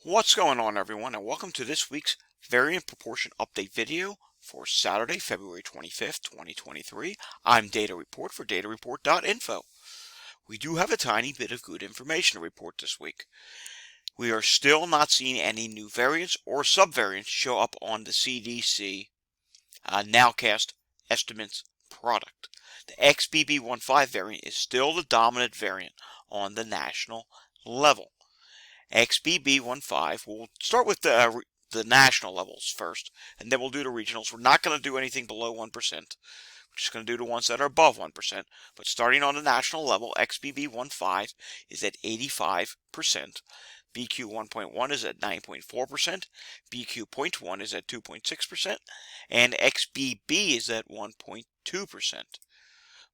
What's going on, everyone, and welcome to this week's variant proportion update video for Saturday, February 25th, 2023. I'm Data Report for datareport.info. We do have a tiny bit of good information to report this week. We are still not seeing any new variants or subvariants show up on the CDC Nowcast estimates product. The XBB.1.5 variant is still the dominant variant on the national level. XBB.1.5, we'll start with the national levels first, and then we'll do the regionals. We're not going to do anything below 1%. We're just going to do the ones that are above 1%. But starting on the national level, XBB.1.5 is at 85%. BQ.1.1 is at 9.4%. BQ.1 is at 2.6%. And XBB is at 1.2%.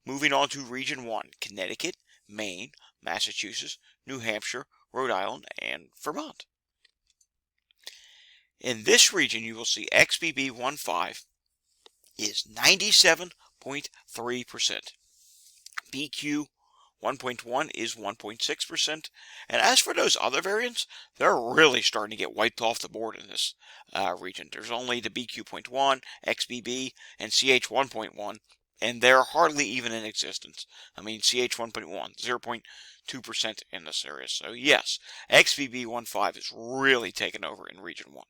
Moving on to Region 1, Connecticut, Maine, Massachusetts, New Hampshire, Rhode Island, and Vermont. In this region, you will see XBB.1.5 is 97.3%. BQ.1.1 is 1.6%. And as for those other variants, they're really starting to get wiped off the board in this region. There's only the BQ.1, XBB, and CH1.1. And they're hardly even in existence. I mean, CH1.1, 0.2% in this area. So yes, XBB.1.5 is really taking over in Region 1.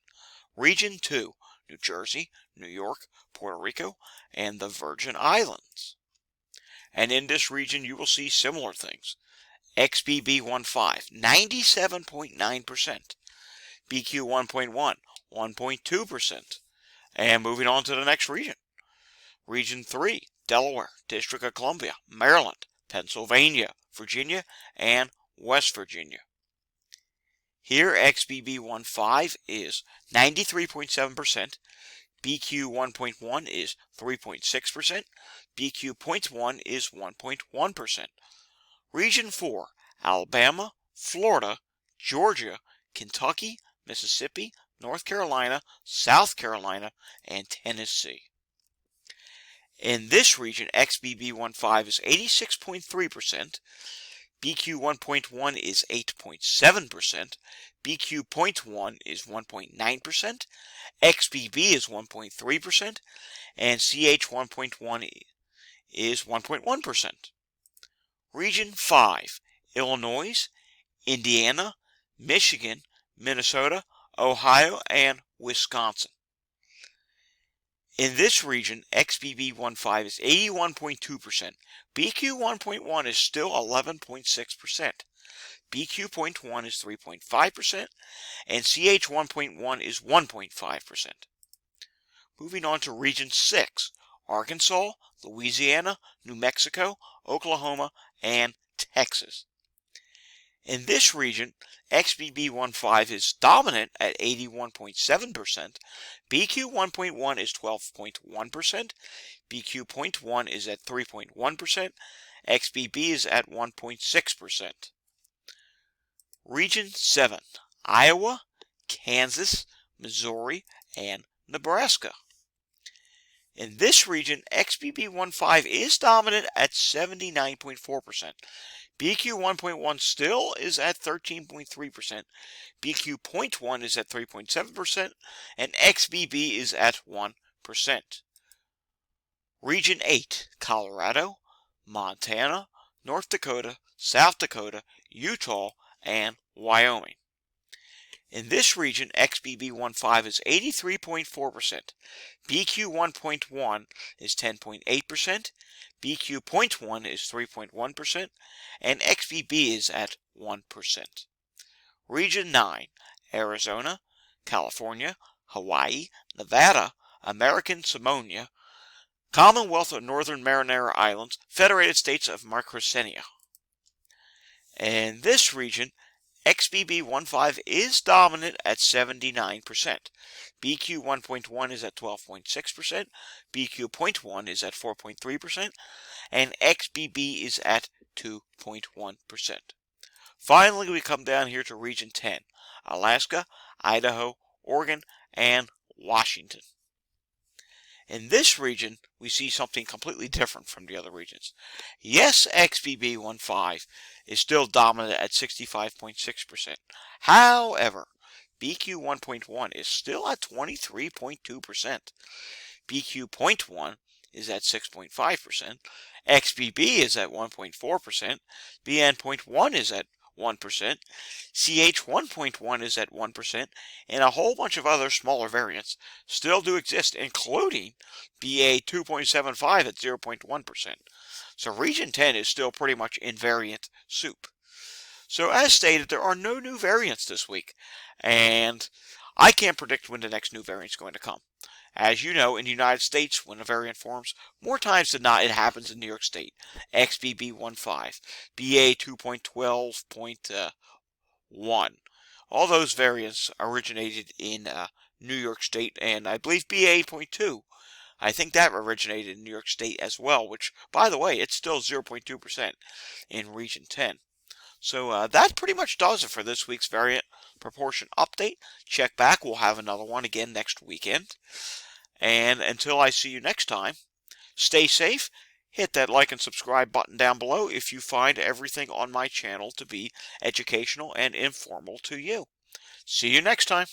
Region 2, New Jersey, New York, Puerto Rico, and the Virgin Islands. And in this region, you will see similar things. XBB.1.5, 97.9%. BQ.1.1, 1.2%. And moving on to the next region. Region 3, Delaware, District of Columbia, Maryland, Pennsylvania, Virginia, and West Virginia. Here, XBB.1.5 is 93.7%, BQ.1.1 is 3.6%, BQ.1 is 1.1%. Region 4, Alabama, Florida, Georgia, Kentucky, Mississippi, North Carolina, South Carolina, and Tennessee. In this region, XBB.1.5 is 86.3%, BQ.1.1 is 8.7%, BQ.1 is 1.9%, XBB is 1.3%, and CH1.1 is 1.1%. Region 5, Illinois, Indiana, Michigan, Minnesota, Ohio, and Wisconsin. In this region, XBB.1.5 is 81.2%. BQ.1.1 is still 11.6%. BQ.1 is 3.5%. And CH1.1 is 1.5%. Moving on to Region 6, Arkansas, Louisiana, New Mexico, Oklahoma, and Texas. In this region, XBB.1.5 is dominant at 81.7%, BQ.1.1 is 12.1%, BQ.1 is at 3.1%, XBB is at 1.6%. Region 7, Iowa, Kansas, Missouri, and Nebraska. In this region, XBB.1.5 is dominant at 79.4%. BQ.1.1 still is at 13.3%, BQ.1 is at 3.7%, and XBB is at 1%. Region 8, Colorado, Montana, North Dakota, South Dakota, Utah, and Wyoming. In this region, XBB.1.5 is 83.4%, BQ.1.1 is 10.8%, BQ.1 is 3.1%, and XBB is at 1%. Region 9, Arizona, California, Hawaii, Nevada, American Samoa, Commonwealth of Northern Mariana Islands, Federated States of Micronesia. In this region, XBB.1.5 is dominant at 79%. BQ.1.1 is at 12.6%, BQ.1 is at 4.3%, and XBB is at 2.1%. Finally, we come down here to Region 10, Alaska, Idaho, Oregon, and Washington. In this region, we see something completely different from the other regions. Yes, XBB.1.5 is still dominant at 65.6%. However, BQ 1.1 is still at 23.2%. BQ.1 is at 6.5%. XBB is at 1.4%. BN.1 is at 1%. CH1.1 is at 1%. And a whole bunch of other smaller variants still do exist, including BA2.75 at 0.1%. So region 10 is still pretty much in variant soup. So as stated, there are no new variants this week, and I can't predict when the next new variant is going to come. As you know, in the United States, when a variant forms, more times than not, it happens in New York State. XBB.1.5, BA 2.12.1. All those variants originated in New York State, and I believe BA 8.2. I think that originated in New York State as well, which, by the way, it's still 0.2% in Region 10. So that pretty much does it for this week's variant proportion update. Check back. We'll have another one again next weekend. And until I see you next time, stay safe. Hit that like and subscribe button down below if you find everything on my channel to be educational and informal to you. See you next time.